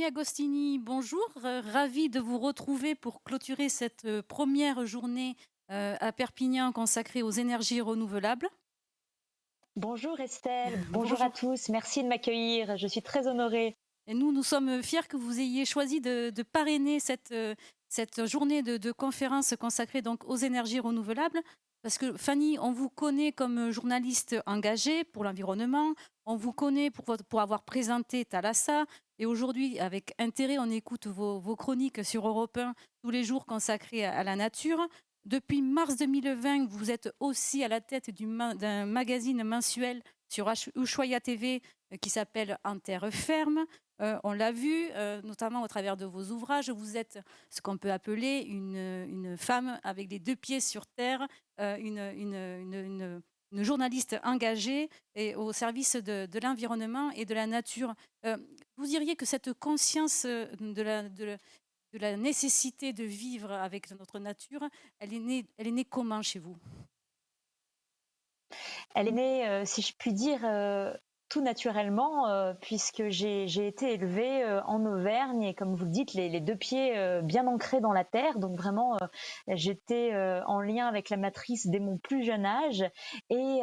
Fanny Agostini, bonjour. Ravie de vous retrouver pour clôturer cette première journée à Perpignan consacrée aux énergies renouvelables. Bonjour Estelle, bonjour à Bonjour. tous, merci de m'accueillir, je suis très honorée. Et nous sommes fiers que vous ayez choisi de parrainer cette journée de conférence consacrée donc aux énergies renouvelables. Parce que Fanny, on vous connaît comme journaliste engagée pour l'environnement, on vous connaît pour avoir présenté Thalassa, et aujourd'hui, avec intérêt, on écoute vos chroniques sur Europe 1 tous les jours consacrées à la nature. Depuis mars 2020, vous êtes aussi à la tête d'un magazine mensuel sur Ushuaïa TV qui s'appelle En terre ferme. On l'a vu, notamment au travers de vos ouvrages, vous êtes ce qu'on peut appeler une femme avec les deux pieds sur terre, une journaliste engagée et au service de l'environnement et de la nature. Euh, Vous diriez que cette conscience de la nécessité de vivre avec notre nature, elle est née comment chez vous? Elle est née, si je puis dire, tout naturellement, puisque j'ai été élevée en Auvergne et comme vous le dites, les deux pieds bien ancrés dans la terre. Donc vraiment, j'étais en lien avec la matrice dès mon plus jeune âge. Et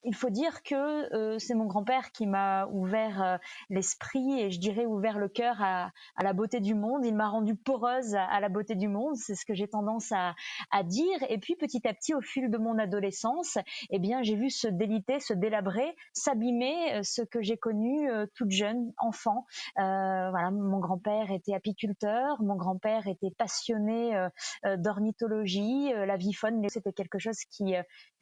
il faut dire que c'est mon grand-père qui m'a ouvert l'esprit et je dirais ouvert le cœur à la beauté du monde. Il m'a rendue poreuse à la beauté du monde, c'est ce que j'ai tendance à dire. Et puis petit à petit, au fil de mon adolescence, eh bien, j'ai vu se déliter, se délabrer, s'abîmer ce que j'ai connu toute jeune, enfant. Voilà, mon grand-père était apiculteur, mon grand-père était passionné d'ornithologie, l'avifaune, c'était quelque chose qui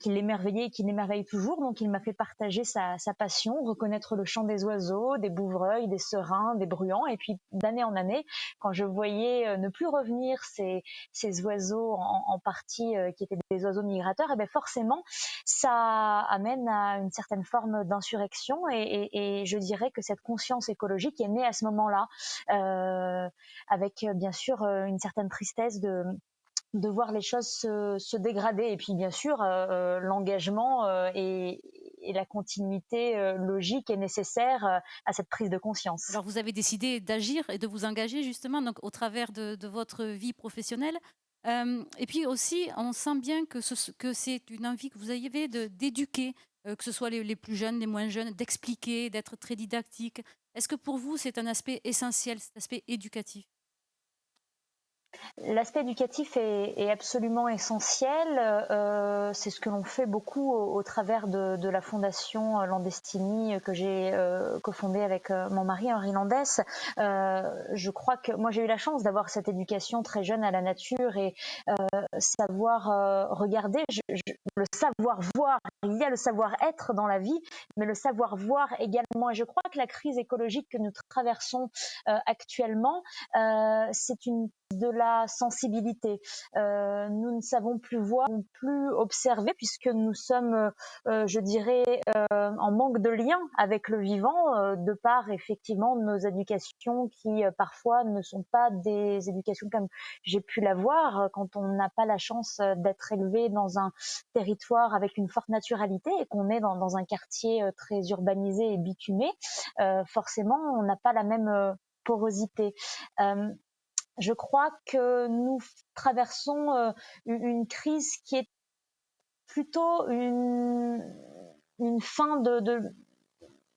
l'émerveillait et qui l'émerveille toujours. Donc, il m'a fait partager sa passion, reconnaître le chant des oiseaux, des bouvreuils, des serins, des bruants. Et puis, d'année en année, quand je voyais ne plus revenir ces oiseaux en partie qui étaient des oiseaux migrateurs, et bien forcément, ça amène à une certaine forme d'insurrection. Et je dirais que cette conscience écologique est née à ce moment-là, avec bien sûr une certaine tristesse de voir les choses se dégrader. Et puis bien sûr, l'engagement et la continuité logique et nécessaire à cette prise de conscience. Alors vous avez décidé d'agir et de vous engager justement donc au travers de votre vie professionnelle. Et puis aussi, on sent bien que c'est une envie que vous avez d'éduquer, que ce soit les plus jeunes, les moins jeunes, d'expliquer, d'être très didactique. Est-ce que pour vous, c'est un aspect essentiel, cet aspect éducatif? L'aspect éducatif est absolument essentiel. C'est ce que l'on fait beaucoup au travers de la fondation Landestini que j'ai cofondée avec mon mari Henri Landès. Je crois que moi j'ai eu la chance d'avoir cette éducation très jeune à la nature et savoir regarder, le savoir voir. Il y a le savoir-être dans la vie, mais le savoir voir également. Et je crois que la crise écologique que nous traversons actuellement, c'est une de la sensibilité. Nous ne savons plus voir, plus observer, puisque nous sommes, je dirais, en manque de lien avec le vivant, de par effectivement nos éducations qui parfois ne sont pas des éducations comme j'ai pu l'avoir quand on n'a pas la chance d'être élevé dans un territoire avec une forte naturalité et qu'on est dans un quartier très urbanisé et bitumé. Forcément, on n'a pas la même porosité. Euh, je crois que nous traversons une crise qui est plutôt une fin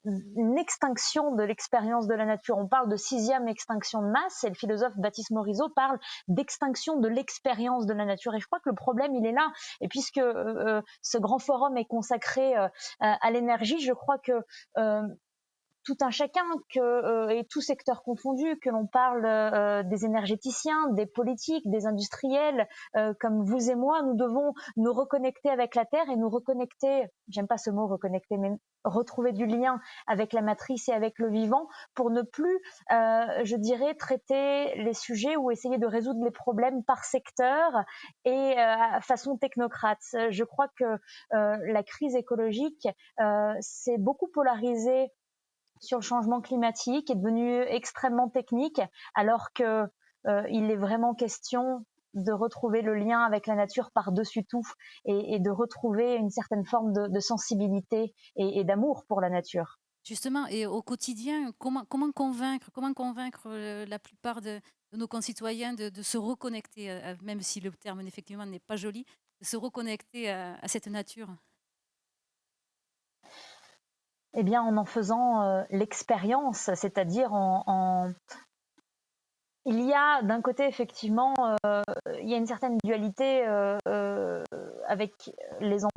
une extinction de l'expérience de la nature. On parle de sixième extinction de masse et le philosophe Baptiste Morisot parle d'extinction de l'expérience de la nature. Et je crois que le problème, il est là. Et puisque ce grand forum est consacré à l'énergie, je crois que tout un chacun et tout secteur confondu, que l'on parle des énergéticiens, des politiques, des industriels, comme vous et moi, nous devons nous reconnecter avec la Terre et nous reconnecter, j'aime pas ce mot reconnecter, mais retrouver du lien avec la matrice et avec le vivant pour ne plus, je dirais, traiter les sujets ou essayer de résoudre les problèmes par secteur et façon technocrate. Je crois que la crise écologique s'est beaucoup polarisée sur le changement climatique est devenu extrêmement technique, alors que il est vraiment question de retrouver le lien avec la nature par-dessus tout et de retrouver une certaine forme de sensibilité et d'amour pour la nature. Justement, et au quotidien, comment convaincre la plupart de nos concitoyens de se reconnecter, même si le terme effectivement n'est pas joli, de se reconnecter à cette nature? Eh bien, en faisant l'expérience, c'est-à-dire il y a d'un côté effectivement, il y a une certaine dualité avec les enfants,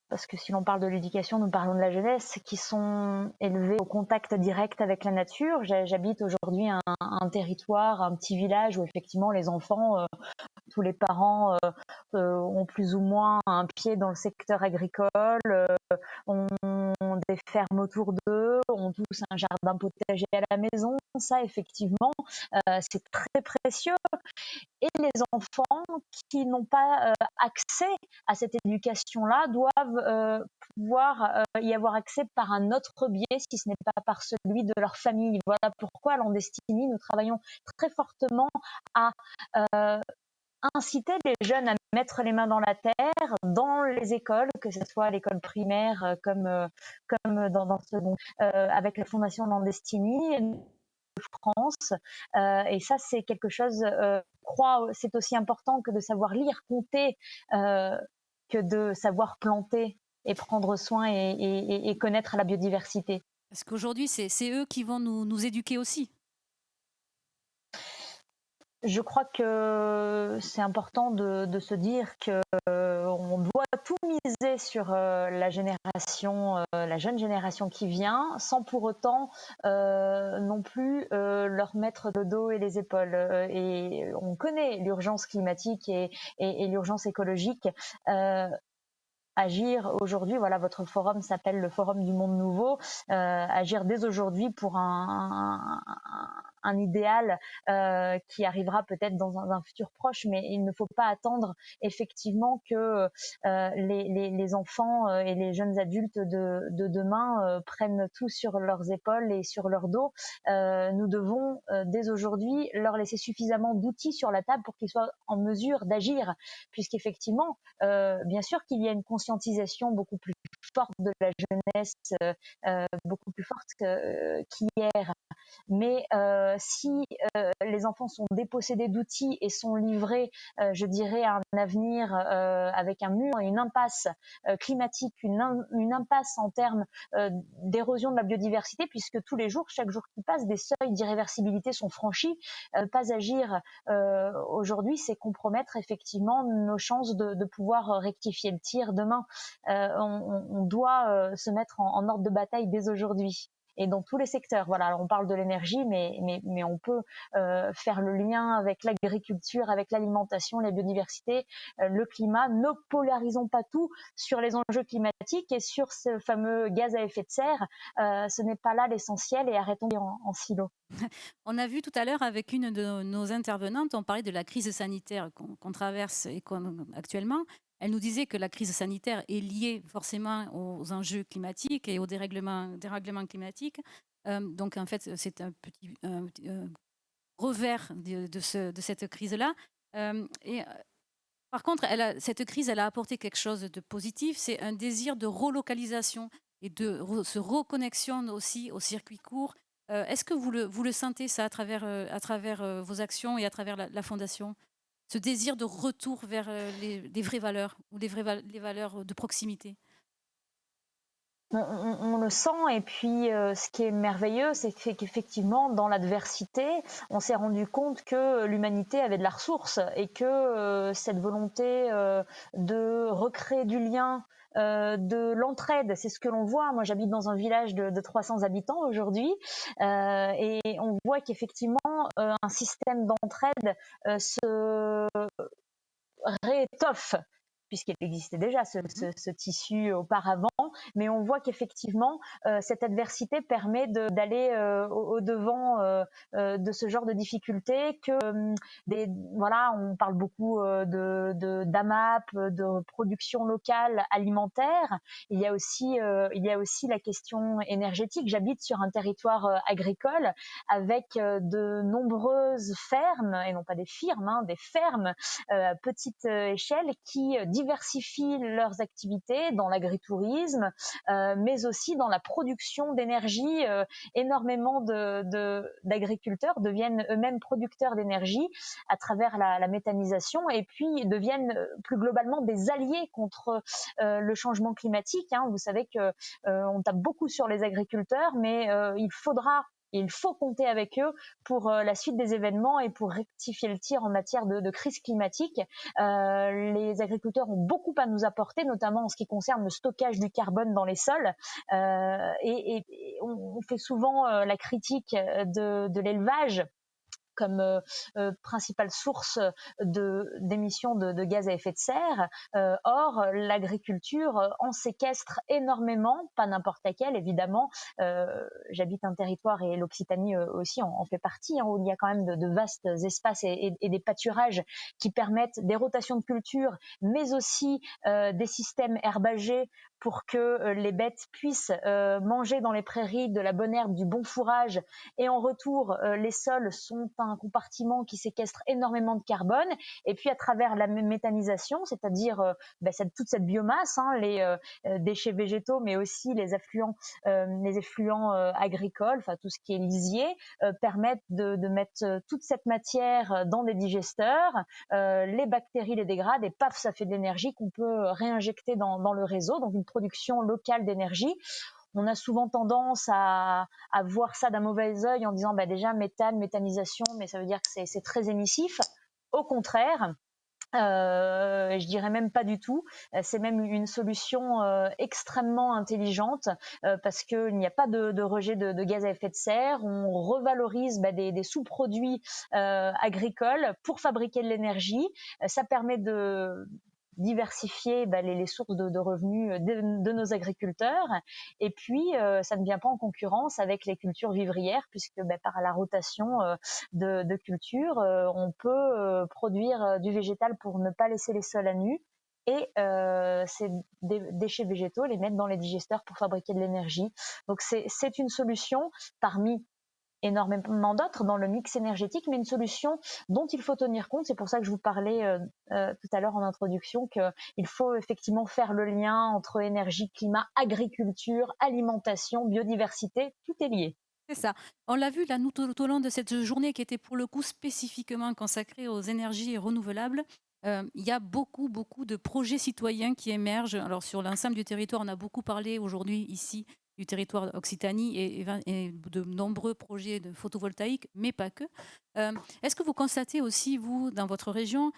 parce que si l'on parle de l'éducation, nous parlons de la jeunesse, qui sont élevés au contact direct avec la nature. J'habite aujourd'hui un territoire, un petit village où effectivement les enfants, tous les parents ont plus ou moins un pied dans le secteur agricole, ont des fermes autour d'eux, ont tous un jardin potager à la maison. Ça, effectivement, c'est très précieux. Et les enfants qui n'ont pas accès à cette éducation-là doivent pouvoir y avoir accès par un autre biais, si ce n'est pas par celui de leur famille. Voilà pourquoi à Landestini, nous travaillons très fortement à inciter les jeunes à mettre les mains dans la terre, dans les écoles, que ce soit à l'école primaire comme dans ce avec la Fondation Landestini de France. Et ça, c'est quelque chose, c'est aussi important que de savoir lire, compter, que de savoir planter et prendre soin et connaître la biodiversité. Parce qu'aujourd'hui, c'est eux qui vont nous éduquer aussi. Je crois que c'est important de se dire que on doit tout miser sur la jeune génération qui vient, sans pour autant non plus leur mettre le dos et les épaules. Et on connaît l'urgence climatique et l'urgence écologique. Agir aujourd'hui, voilà, votre forum s'appelle le Forum du Monde Nouveau, agir dès aujourd'hui pour un idéal qui arrivera peut-être dans un futur proche, mais il ne faut pas attendre effectivement que les enfants et les jeunes adultes de demain prennent tout sur leurs épaules et sur leur dos. Nous devons dès aujourd'hui leur laisser suffisamment d'outils sur la table pour qu'ils soient en mesure d'agir, puisqu'effectivement, bien sûr qu'il y a une conscientisation beaucoup plus forte de la jeunesse, beaucoup plus forte qu'hier. Mais si les enfants sont dépossédés d'outils et sont livrés, je dirais, à un avenir avec un mur et une impasse climatique, une impasse en termes d'érosion de la biodiversité, puisque tous les jours, chaque jour qui passe, des seuils d'irréversibilité sont franchis. Pas agir aujourd'hui, c'est compromettre effectivement nos chances de pouvoir rectifier le tir demain. On doit se mettre en ordre de bataille dès aujourd'hui. Et dans tous les secteurs. Voilà, alors on parle de l'énergie, mais on peut faire le lien avec l'agriculture, avec l'alimentation, la biodiversité, le climat. Ne polarisons pas tout sur les enjeux climatiques et sur ce fameux gaz à effet de serre. Ce n'est pas là l'essentiel et arrêtons en silo. On a vu tout à l'heure avec une de nos intervenantes, on parlait de la crise sanitaire qu'on traverse actuellement. Elle nous disait que la crise sanitaire est liée forcément aux enjeux climatiques et au dérèglement climatique. Donc en fait, c'est un petit revers de cette crise-là. Et par contre, cette crise, elle a apporté quelque chose de positif, c'est un désir de relocalisation et se reconnexion aussi au circuit court. Est-ce que vous le sentez ça à travers vos actions et à travers la fondation? Ce désir de retour vers les vraies valeurs ou les valeurs de proximité? On le sent, et puis ce qui est merveilleux, c'est qu'effectivement, dans l'adversité, on s'est rendu compte que l'humanité avait de la ressource et que cette volonté de recréer du lien, de l'entraide, c'est ce que l'on voit. Moi, j'habite dans un village de 300 habitants aujourd'hui, et on voit qu'effectivement, un système d'entraide se réétoffe, puisqu'il existait déjà ce tissu auparavant, mais on voit qu'effectivement, cette adversité permet d'aller au-devant de ce genre de difficultés, que voilà, on parle beaucoup d'AMAP, de production locale alimentaire. Il y a aussi la question énergétique. J'habite sur un territoire agricole avec de nombreuses fermes, et non pas des firmes, hein, des fermes à petite échelle qui diversifient leurs activités dans l'agritourisme, mais aussi dans la production d'énergie. Énormément d'agriculteurs deviennent eux-mêmes producteurs d'énergie à travers la méthanisation et puis deviennent plus globalement des alliés contre le changement climatique. Vous savez que on tape beaucoup sur les agriculteurs, mais il faut compter avec eux pour la suite des événements et pour rectifier le tir en matière de crise climatique. Les agriculteurs ont beaucoup à nous apporter, notamment en ce qui concerne le stockage du carbone dans les sols. Et on fait souvent la critique de l'élevage comme principale source d'émissions de gaz à effet de serre. Or, l'agriculture en séquestre énormément, pas n'importe laquelle, évidemment. J'habite un territoire et l'Occitanie aussi en fait partie, où il y a quand même de vastes espaces et des pâturages qui permettent des rotations de culture, mais aussi des systèmes herbagés pour que les bêtes puissent manger dans les prairies de la bonne herbe, du bon fourrage, et en retour, les sols sont un compartiment qui séquestre énormément de carbone, et puis à travers la méthanisation, c'est-à-dire toute cette biomasse, les déchets végétaux, mais aussi les effluents agricoles, enfin tout ce qui est lisier, permettent de mettre toute cette matière dans des digesteurs, les bactéries les dégradent, et paf, ça fait de l'énergie qu'on peut réinjecter dans le réseau, donc une production locale d'énergie. On a souvent tendance à voir ça d'un mauvais œil en disant déjà méthanisation, mais ça veut dire que c'est très émissif. Au contraire, je dirais même pas du tout. C'est même une solution extrêmement intelligente parce qu'il n'y a pas de rejet de gaz à effet de serre. On revalorise des sous-produits agricoles pour fabriquer de l'énergie. Ça permet de diversifier les sources de revenus de nos agriculteurs, et puis ça ne vient pas en concurrence avec les cultures vivrières, puisque par la rotation de cultures, on peut produire du végétal pour ne pas laisser les sols à nu, et ces déchets végétaux les mettre dans les digesteurs pour fabriquer de l'énergie. Donc c'est une solution parmi énormément d'autres dans le mix énergétique, mais une solution dont il faut tenir compte. C'est pour ça que je vous parlais tout à l'heure en introduction qu'il faut effectivement faire le lien entre énergie, climat, agriculture, alimentation, biodiversité, tout est lié. C'est ça. On l'a vu là, nous, tout au long de cette journée qui était pour le coup spécifiquement consacrée aux énergies renouvelables. Il y a beaucoup, beaucoup de projets citoyens qui émergent. Alors, sur l'ensemble du territoire, on a beaucoup parlé aujourd'hui ici du territoire Occitanie et de nombreux projets de photovoltaïque, mais pas que. Est-ce que vous constatez aussi, vous, dans votre région,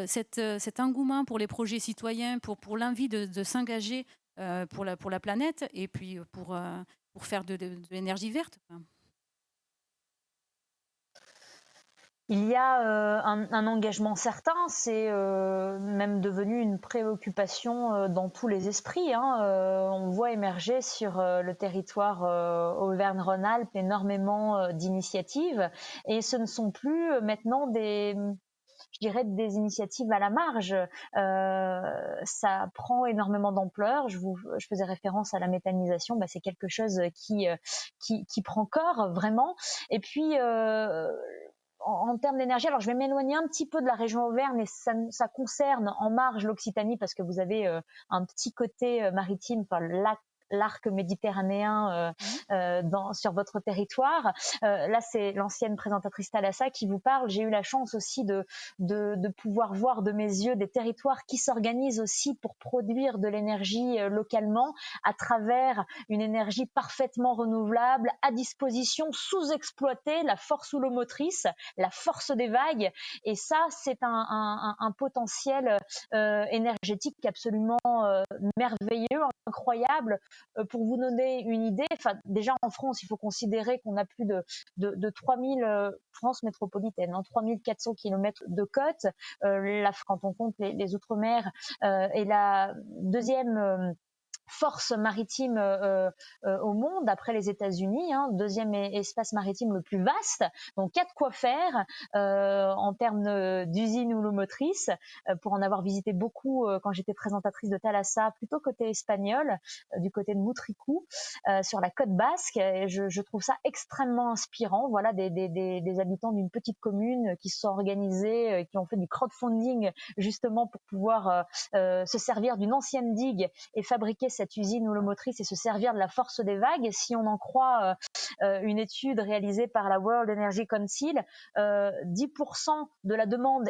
cet engouement pour les projets citoyens, pour l'envie de s'engager pour la planète et puis pour faire de l'énergie verte? Il y a un engagement certain, c'est même devenu une préoccupation dans tous les esprits. On voit émerger sur le territoire Auvergne-Rhône-Alpes énormément d'initiatives, et ce ne sont plus maintenant je dirais des initiatives à la marge. Ça prend énormément d'ampleur. Je faisais référence à la méthanisation, c'est quelque chose qui prend corps vraiment. Et puis en termes d'énergie, alors je vais m'éloigner un petit peu de la région Auvergne, et ça concerne en marge l'Occitanie, parce que vous avez un petit côté maritime, enfin l'arc méditerranéen sur votre territoire. Là, c'est l'ancienne présentatrice Thalassa qui vous parle. J'ai eu la chance aussi de pouvoir voir de mes yeux des territoires qui s'organisent aussi pour produire de l'énergie localement à travers une énergie parfaitement renouvelable, à disposition, sous-exploitée, la force houlomotrice, la force des vagues. Et ça, c'est un potentiel énergétique absolument merveilleux, incroyable. Pour vous donner une idée, déjà en France, il faut considérer qu'on a plus de 3000 France métropolitaine, 3400 km de côte. Quand on compte les outre-mer, et la deuxième force maritime au monde, après les États-Unis, hein, deuxième espace maritime le plus vaste. Donc, il y a de quoi faire en termes d'usines houlomotrices, pour en avoir visité beaucoup quand j'étais présentatrice de Thalassa, plutôt côté espagnol, du côté de Moutrikou, sur la côte basque. Et je trouve ça extrêmement inspirant. Voilà, des habitants d'une petite commune qui se sont organisés, qui ont fait du crowdfunding justement pour pouvoir se servir d'une ancienne digue et fabriquer cette usine houlomotrice et se servir de la force des vagues. Si on en croit une étude réalisée par la World Energy Council, 10% de la demande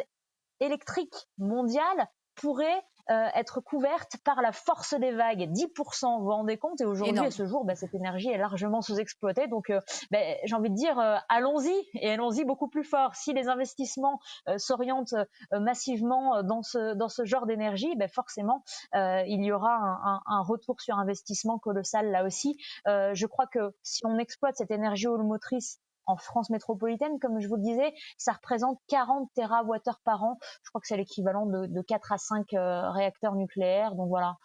électrique mondiale pourrait être couverte par la force des vagues. 10%, vous vous rendez compte? Et aujourd'hui, à ce jour, cette énergie est largement sous-exploitée. Donc, j'ai envie de dire, allons-y, et allons-y beaucoup plus fort. Si les investissements s'orientent massivement dans ce genre d'énergie, forcément, il y aura un retour sur investissement colossal là aussi. Je crois que si on exploite cette énergie houlomotrice en France métropolitaine, comme je vous le disais, ça représente 40 TWh par an. Je crois que c'est l'équivalent de 4 à 5 réacteurs nucléaires. Donc voilà,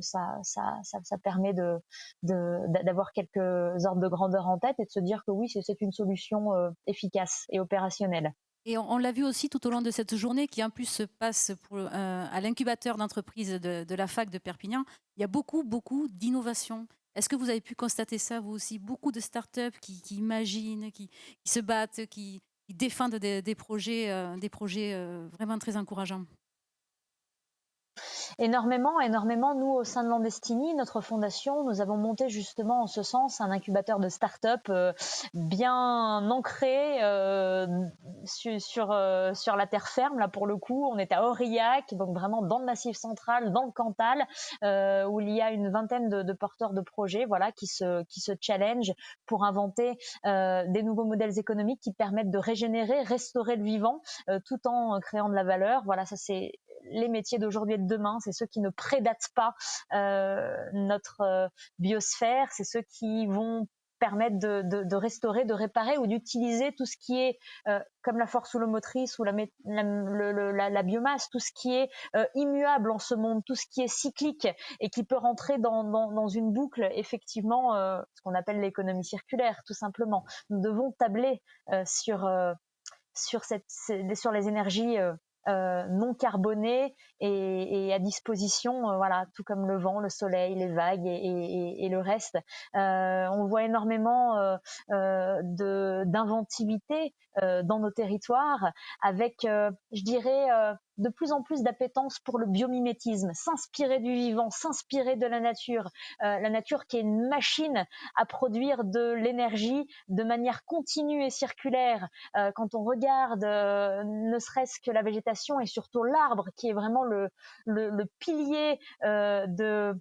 ça permet d'avoir quelques ordres de grandeur en tête et de se dire que oui, c'est une solution efficace et opérationnelle. Et on l'a vu aussi tout au long de cette journée qui en plus se passe à l'incubateur d'entreprise de la fac de Perpignan. Il y a beaucoup, beaucoup d'innovations. Est-ce que vous avez pu constater ça, vous aussi? Beaucoup de startups qui imaginent, qui se battent, qui défendent des projets vraiment très encourageants. Énormément, énormément. Nous, au sein de Landestini, notre fondation, nous avons monté justement en ce sens un incubateur de start-up bien ancré sur la terre ferme. Là, pour le coup, on est à Aurillac, donc vraiment dans le Massif central, dans le Cantal, où il y a une vingtaine de porteurs de projets, voilà, qui se challenge pour inventer des nouveaux modèles économiques qui permettent de régénérer, restaurer le vivant, tout en créant de la valeur. Voilà, ça c'est les métiers d'aujourd'hui et de demain, c'est ceux qui ne prédatent pas notre biosphère, c'est ceux qui vont permettre de restaurer, de réparer ou d'utiliser tout ce qui est comme la force houlomotrice ou la biomasse, tout ce qui est immuable en ce monde, tout ce qui est cyclique et qui peut rentrer dans une boucle, effectivement, ce qu'on appelle l'économie circulaire, tout simplement. Nous devons tabler sur les énergies non carbonées et à disposition, voilà, tout comme le vent, le soleil, les vagues et le reste. On voit énormément d'inventivité dans nos territoires, avec, je dirais, de plus en plus d'appétence pour le biomimétisme, s'inspirer du vivant, s'inspirer de la nature qui est une machine à produire de l'énergie de manière continue et circulaire. Quand on regarde ne serait-ce que la végétation et surtout l'arbre, qui est vraiment le pilier de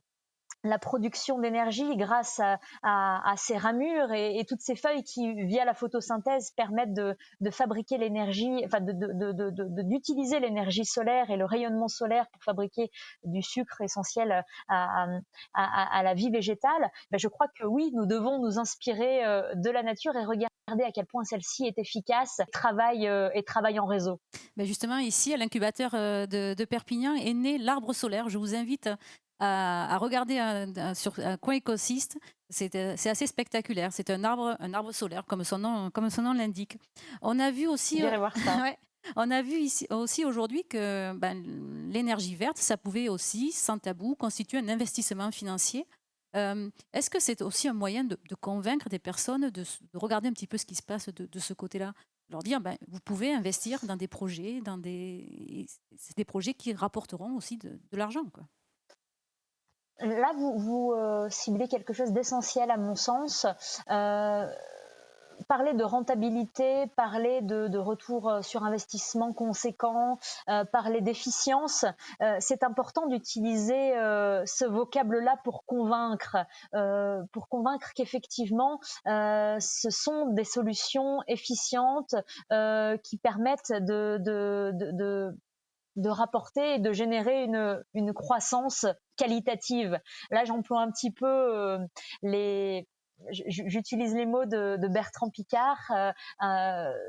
la production d'énergie grâce à ces ramures et toutes ces feuilles qui, via la photosynthèse, permettent de fabriquer l'énergie, enfin d'utiliser l'énergie solaire et le rayonnement solaire pour fabriquer du sucre essentiel à la vie végétale. Je crois que oui, nous devons nous inspirer de la nature et regarder à quel point celle-ci est efficace et travaille en réseau. Justement, ici, à l'incubateur de Perpignan, est né l'arbre solaire. Je vous invite à regarder sur un coin écosiste. C'est assez spectaculaire. C'est un arbre solaire, comme son nom l'indique. On a vu aussi, voir ça. ouais, on a vu ici aussi aujourd'hui que l'énergie verte, ça pouvait aussi, sans tabou, constituer un investissement financier. Est-ce que c'est aussi un moyen de convaincre des personnes de regarder un petit peu ce qui se passe de ce côté-là? Leur dire, vous pouvez investir dans des projets, c'est des projets qui rapporteront aussi de l'argent, quoi. Là, vous ciblez quelque chose d'essentiel à mon sens. Parler de rentabilité, parler de retour sur investissement conséquent, parler d'efficience, c'est important d'utiliser ce vocable-là pour convaincre qu'effectivement, ce sont des solutions efficientes qui permettent de rapporter et de générer une croissance qualitative. Là, j'emploie un petit peu j'utilise les mots de Bertrand Piccard.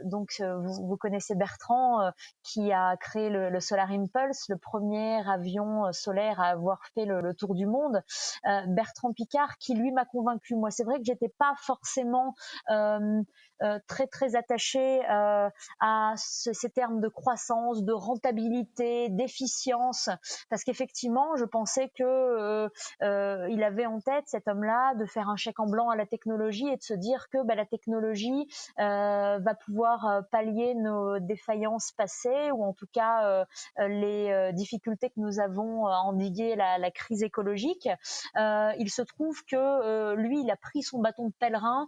Donc, vous connaissez Bertrand, qui a créé le Solar Impulse, le premier avion solaire à avoir fait le tour du monde. Bertrand Piccard, qui lui m'a convaincu. Moi, c'est vrai que j'étais pas forcément très très attachée à ces termes de croissance, de rentabilité, d'efficience, parce qu'effectivement, je pensais que il avait en tête, cet homme-là, de faire un chèque en blanc à la technologie et de se dire que la technologie va pouvoir pallier nos défaillances passées, ou en tout cas les difficultés que nous avons à endiguer la crise écologique. Il se trouve que lui, il a pris son bâton de pèlerin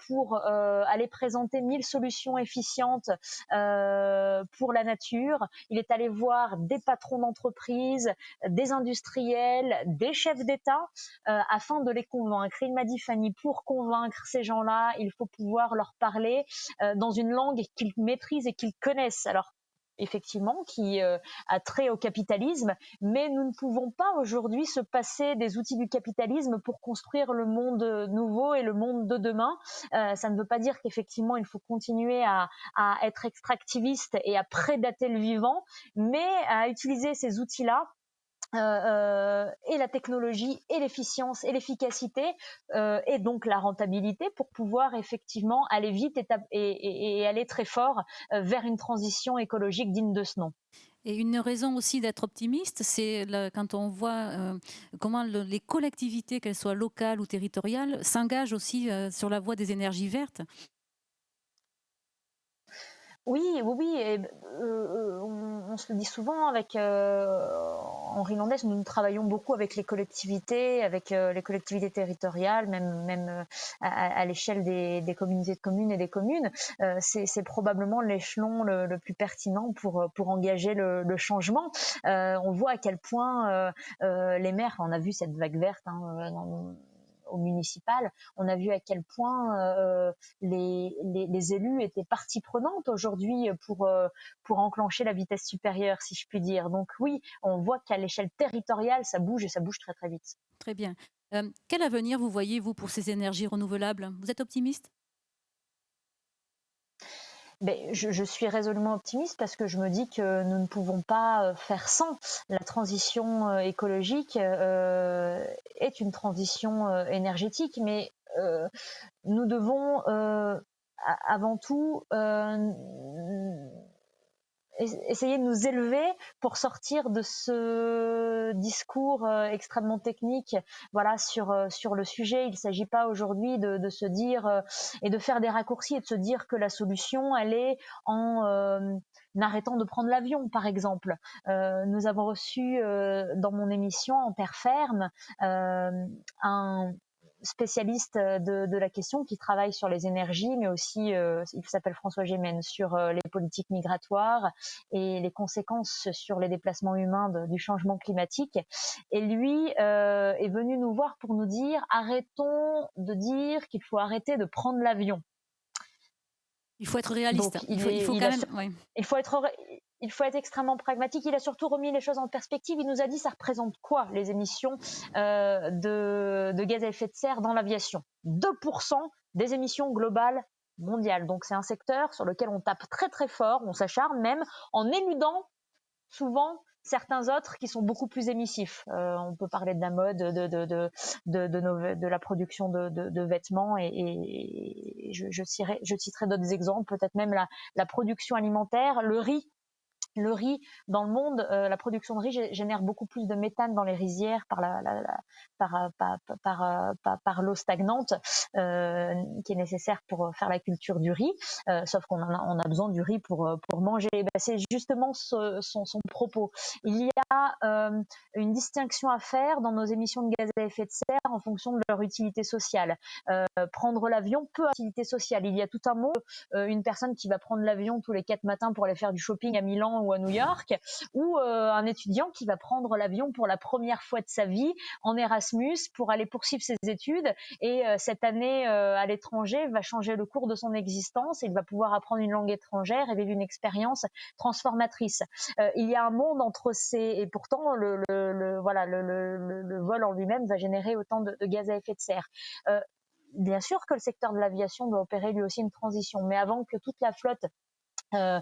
pour aller présenter 1000 solutions efficientes pour la nature. Il est allé voir des patrons d'entreprises, des industriels, des chefs d'État, afin de les convaincre. Il m'a dit, Fanny, pour convaincre ces gens-là, il faut pouvoir leur parler dans une langue qu'ils maîtrisent et qu'ils connaissent. Alors, effectivement, qui a trait au capitalisme, mais nous ne pouvons pas aujourd'hui se passer des outils du capitalisme pour construire le monde nouveau et le monde de demain. Ça ne veut pas dire qu'effectivement il faut continuer à être extractiviste et à prédater le vivant, mais à utiliser ces outils-là, et la technologie et l'efficience et l'efficacité, et donc la rentabilité, pour pouvoir effectivement aller vite et aller très fort vers une transition écologique digne de ce nom. Et une raison aussi d'être optimiste, c'est quand on voit comment les collectivités, qu'elles soient locales ou territoriales, s'engagent aussi sur la voie des énergies vertes. Oui, oui, oui. Et, on se le dit souvent avec Henri Landès. Nous travaillons beaucoup avec les collectivités territoriales, même à l'échelle des communautés de communes et des communes. C'est probablement l'échelon le plus pertinent pour engager le changement. On voit à quel point les maires, on a vu cette vague verte au municipal, on a vu à quel point les élus étaient partie prenante aujourd'hui pour enclencher la vitesse supérieure, si je puis dire. Donc oui, on voit qu'à l'échelle territoriale, ça bouge, et ça bouge très très vite. Très bien. Quel avenir vous voyez, vous, pour ces énergies renouvelables? Vous êtes optimiste? Je suis résolument optimiste, parce que je me dis que nous ne pouvons pas faire sans. La transition écologique est une transition énergétique, mais nous devons avant tout essayer de nous élever pour sortir de ce discours extrêmement technique, voilà, sur le sujet. Il ne s'agit pas aujourd'hui de se dire et de faire des raccourcis et de se dire que la solution, elle est en arrêtant de prendre l'avion, par exemple. Nous avons reçu dans mon émission En Terre Ferme un spécialiste de la question, qui travaille sur les énergies, mais aussi, il s'appelle François Gémen, sur les politiques migratoires et les conséquences sur les déplacements humains du changement climatique. Et lui est venu nous voir pour nous dire, arrêtons de dire qu'il faut arrêter de prendre l'avion. Il faut être réaliste. Donc, il faut être extrêmement pragmatique. Il a surtout remis les choses en perspective. Il nous a dit, ça représente quoi les émissions de gaz à effet de serre dans l'aviation? 2% des émissions globales mondiales. Donc c'est un secteur sur lequel on tape très très fort, on s'acharne même, en éludant souvent certains autres qui sont beaucoup plus émissifs. On peut parler de la mode, de la production de vêtements, et je citerai d'autres exemples, peut-être même la production alimentaire, le riz. Le riz dans le monde, la production de riz génère beaucoup plus de méthane dans les rizières par l'eau stagnante qui est nécessaire pour faire la culture du riz. Sauf qu'on on a besoin du riz pour manger. C'est justement son propos. Il y a une distinction à faire dans nos émissions de gaz à effet de serre en fonction de leur utilité sociale. Prendre l'avion peut avoir une utilité sociale. Il y a tout un monde, une personne qui va prendre l'avion tous les 4 matins pour aller faire du shopping à Milan ou à New York, ou un étudiant qui va prendre l'avion pour la première fois de sa vie en Erasmus pour aller poursuivre ses études, et cette année à l'étranger va changer le cours de son existence, et il va pouvoir apprendre une langue étrangère et vivre une expérience transformatrice. Il y a un monde entre et pourtant le vol en lui-même va générer autant de gaz à effet de serre. bien sûr que le secteur de l'aviation doit opérer lui aussi une transition, mais avant que toute la flotte ne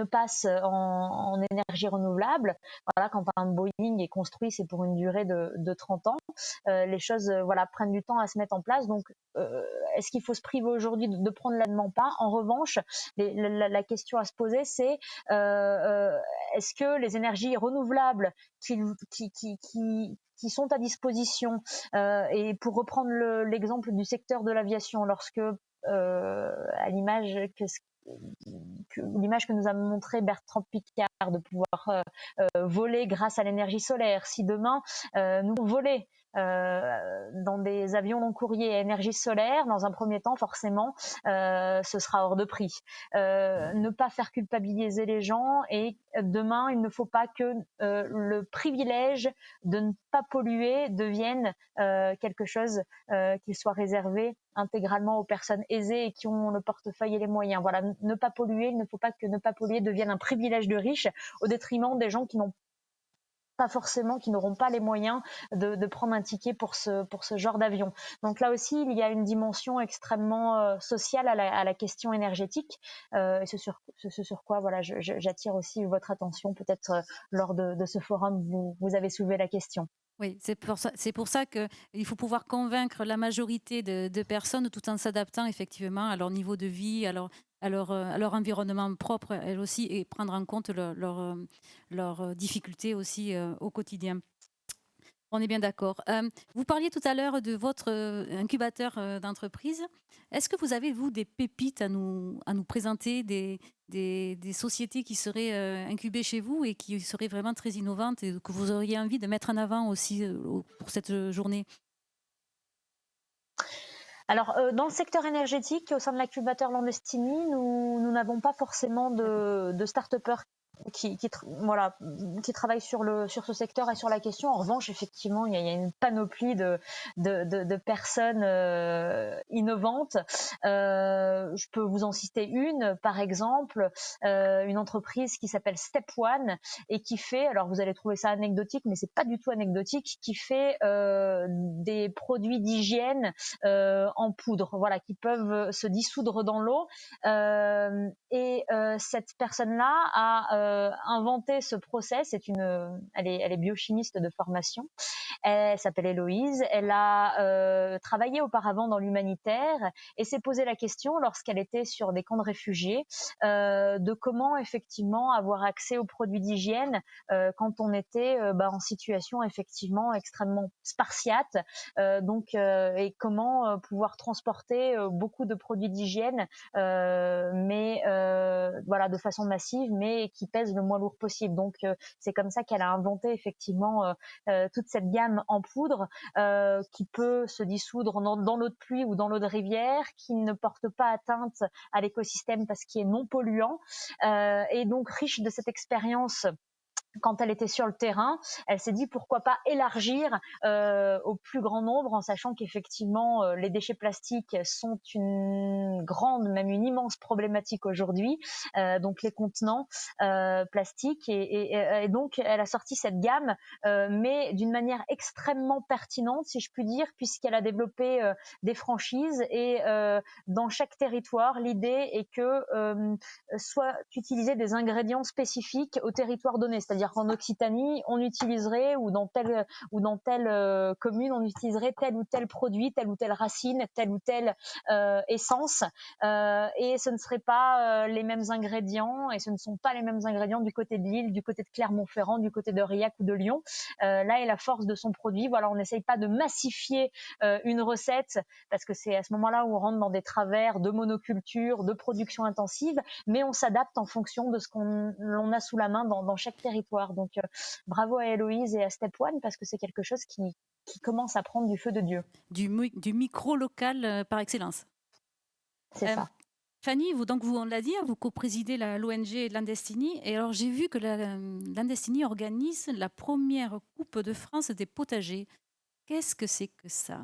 passe en énergie renouvelable. Voilà, quand un Boeing est construit, c'est pour une durée de 30 ans. Les choses voilà, prennent du temps à se mettre en place. Donc, est-ce qu'il faut se priver aujourd'hui de prendre l'allemand? Pas. En revanche, la question à se poser, c'est est-ce que les énergies renouvelables qui sont à disposition, et pour reprendre l'exemple du secteur de l'aviation, lorsque à l'image l'image que nous a montré Bertrand Piccard, de pouvoir voler grâce à l'énergie solaire. Si demain nous voler dans des avions long courrier à énergie solaire, dans un premier temps, forcément, ce sera hors de prix. Ne pas faire culpabiliser les gens, et demain, il ne faut pas que le privilège de ne pas polluer devienne quelque chose qui soit réservé intégralement aux personnes aisées et qui ont le portefeuille et les moyens. Voilà, ne pas polluer, il ne faut pas que ne pas polluer devienne un privilège de riches au détriment des gens qui n'ont pas forcément, qui n'auront pas les moyens de prendre un ticket pour ce genre d'avion. Donc là aussi, il y a une dimension extrêmement sociale à la question énergétique, et ce sur quoi voilà, j'attire aussi votre attention, peut-être lors de ce forum, vous avez soulevé la question. Oui, c'est pour ça qu'il faut pouvoir convaincre la majorité de personnes tout en s'adaptant effectivement à leur niveau de vie, à leur environnement propre, elles aussi, et prendre en compte leurs difficultés aussi au quotidien. On est bien d'accord. Vous parliez tout à l'heure de votre incubateur d'entreprise. Est-ce que vous avez, vous, des pépites à nous présenter, des sociétés qui seraient incubées chez vous et qui seraient vraiment très innovantes et que vous auriez envie de mettre en avant aussi pour cette journée? Alors, dans le secteur énergétique, au sein de l'incubateur Landestini, nous n'avons pas forcément de start-upers voilà, qui travaillent sur ce secteur et sur la question. En revanche, effectivement, il y a une panoplie de personnes innovantes. Je peux vous en citer une, par exemple, une entreprise qui s'appelle Step One et qui fait, alors vous allez trouver ça anecdotique, mais c'est pas du tout anecdotique, qui fait des produits d'hygiène en poudre, voilà, qui peuvent se dissoudre dans l'eau. Cette personne-là a inventé ce process. Elle est biochimiste de formation. Elle s'appelle Héloïse. Elle a travaillé auparavant dans l'humanitaire et s'est posé la question, lorsqu'elle était sur des camps de réfugiés, de comment effectivement avoir accès aux produits d'hygiène quand on était en situation effectivement extrêmement spartiate, et comment pouvoir transporter beaucoup de produits d'hygiène, mais voilà, de façon massive, mais qui pèse le moins lourd possible. Donc c'est comme ça qu'elle a inventé effectivement toute cette gamme en poudre qui peut se dissoudre dans l'eau de pluie ou dans l'eau de rivière, qui ne porte pas atteinte à l'écosystème parce qu'il est non polluant, et donc riche de cette expérience. Quand elle était sur le terrain, elle s'est dit pourquoi pas élargir au plus grand nombre, en sachant qu'effectivement les déchets plastiques sont une grande, même une immense problématique aujourd'hui, donc les contenants plastiques, et donc elle a sorti cette gamme, mais d'une manière extrêmement pertinente, si je puis dire, puisqu'elle a développé des franchises, et dans chaque territoire, l'idée est que soit utiliser des ingrédients spécifiques au territoire donné, c'est-à-dire qu'en Occitanie, on utiliserait, ou dans telle commune, on utiliserait tel ou tel produit, telle ou telle racine, telle ou telle essence, et ce ne seraient pas les mêmes ingrédients, et ce ne sont pas les mêmes ingrédients du côté de Lille, du côté de Clermont-Ferrand, du côté d'Aurillac ou de Lyon. Là est la force de son produit. Voilà, on n'essaye pas de massifier une recette, parce que c'est à ce moment-là où on rentre dans des travers de monoculture, de production intensive, mais on s'adapte en fonction de ce qu'on a sous la main dans chaque territoire. Donc bravo à Héloïse et à Step One, parce que c'est quelque chose qui commence à prendre du feu de Dieu. Du micro local par excellence. C'est ça. Fanny, vous, on l'a dit, vous co-présidez l'ONG Landestini. Et alors, j'ai vu que Landestini organise la première Coupe de France des potagers. Qu'est-ce que c'est que ça?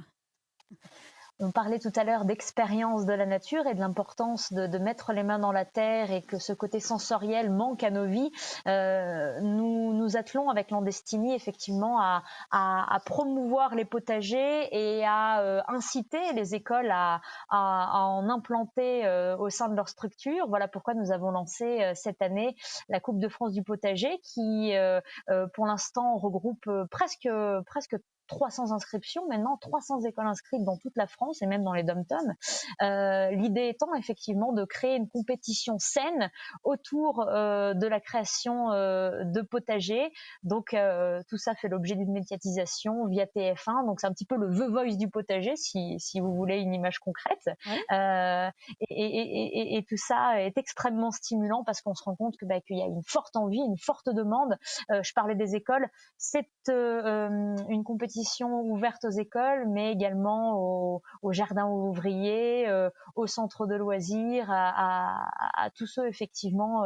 on parlait tout à l'heure d'expérience de la nature et de l'importance de mettre les mains dans la terre et que ce côté sensoriel manque à nos vies. Nous nous attelons avec Landestini effectivement à promouvoir les potagers et à inciter les écoles à en implanter au sein de leur structure. Voilà pourquoi nous avons lancé cette année la Coupe de France du potager qui, pour l'instant, regroupe presque 300 inscriptions maintenant, 300 écoles inscrites dans toute la France et même dans les dom-toms. L'idée étant effectivement de créer une compétition saine autour de la création de potagers. Donc tout ça fait l'objet d'une médiatisation via TF1. Donc c'est un petit peu le The Voice du potager, si vous voulez une image concrète. Ouais. Et tout ça est extrêmement stimulant parce qu'on se rend compte qu'il y a une forte envie, une forte demande. Je parlais des écoles. C'est une compétition ouverte aux écoles, mais également aux jardins ouvriers, aux centres de loisirs, à tous ceux effectivement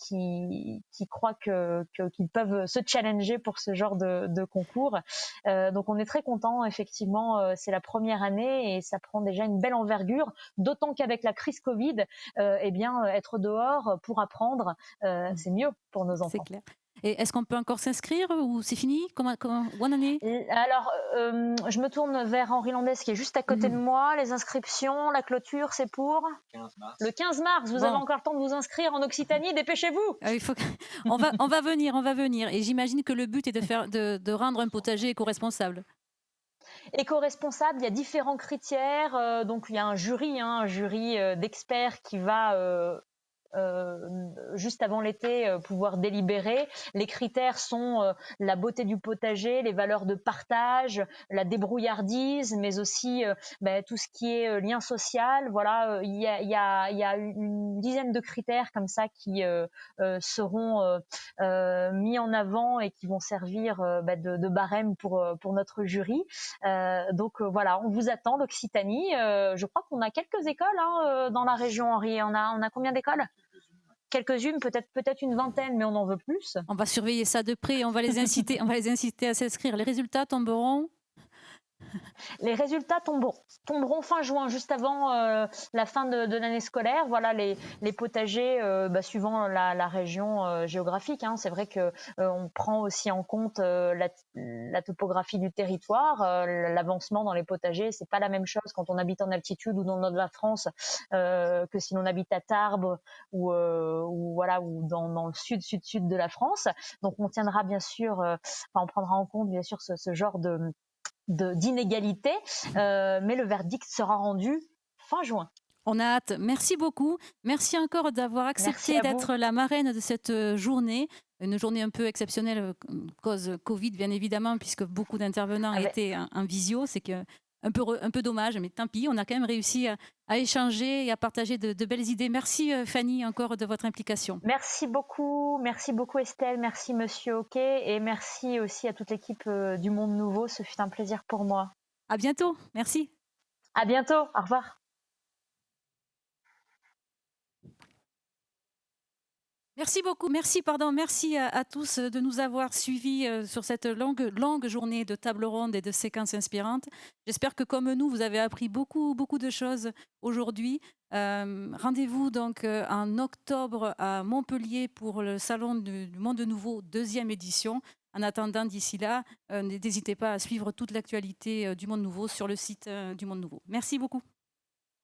qui croient qu'ils peuvent se challenger pour ce genre de concours. Donc on est très content, effectivement, c'est la première année et ça prend déjà une belle envergure, d'autant qu'avec la crise Covid, être dehors pour apprendre, c'est mieux pour nos enfants. C'est clair. Et est-ce qu'on peut encore s'inscrire ou c'est fini? Comment bonne année? Alors, je me tourne vers Henri Landès qui est juste à côté de moi. Les inscriptions, la clôture, c'est pour 15 mars. Le 15 mars. Vous avez encore le temps de vous inscrire en Occitanie. Dépêchez-vous. Il faut on va venir. Et j'imagine que le but est de rendre un potager éco-responsable. Éco-responsable, il y a différents critères. Donc, il y a un jury d'experts qui va juste avant l'été pouvoir délibérer. Les critères sont la beauté du potager, les valeurs de partage, la débrouillardise, mais aussi tout ce qui est lien social. Voilà, il y a une dizaine de critères comme ça qui seront mis en avant et qui vont servir de barème pour notre jury. Donc voilà, on vous attend, l'Occitanie. Je crois qu'on a quelques écoles dans la région, Henri. On a combien d'écoles? Quelques-unes, peut-être une vingtaine, mais on en veut plus. On va surveiller ça de près, on va les inciter à s'inscrire. Les résultats tomberont? Les résultats tomberont fin juin, juste avant la fin de l'année scolaire. Voilà, les potagers, suivant la région géographique. C'est vrai que on prend aussi en compte la topographie du territoire, l'avancement dans les potagers. C'est pas la même chose quand on habite en altitude ou dans le nord de la France que si l'on habite à Tarbes ou dans le sud de la France. Donc on tiendra bien sûr, on prendra en compte bien sûr ce genre d'inégalité, mais le verdict sera rendu fin juin. On a hâte. Merci beaucoup. Merci encore d'avoir accepté d'être la marraine de cette journée. Une journée un peu exceptionnelle cause Covid, bien évidemment, puisque beaucoup d'intervenants étaient en visio. C'est un peu dommage, mais tant pis. On a quand même réussi à échanger et à partager de belles idées. Merci Fanny encore de votre implication. Merci beaucoup Estelle, merci Monsieur Hoquet et merci aussi à toute l'équipe du Monde Nouveau. Ce fut un plaisir pour moi. À bientôt. Merci. À bientôt. Au revoir. Merci beaucoup, merci à tous de nous avoir suivis sur cette longue journée de table ronde et de séquences inspirantes. J'espère que comme nous, vous avez appris beaucoup de choses aujourd'hui. Rendez-vous donc en octobre à Montpellier pour le Salon du Monde Nouveau, 2e édition. En attendant, d'ici là, n'hésitez pas à suivre toute l'actualité du Monde Nouveau sur le site du Monde Nouveau. Merci beaucoup.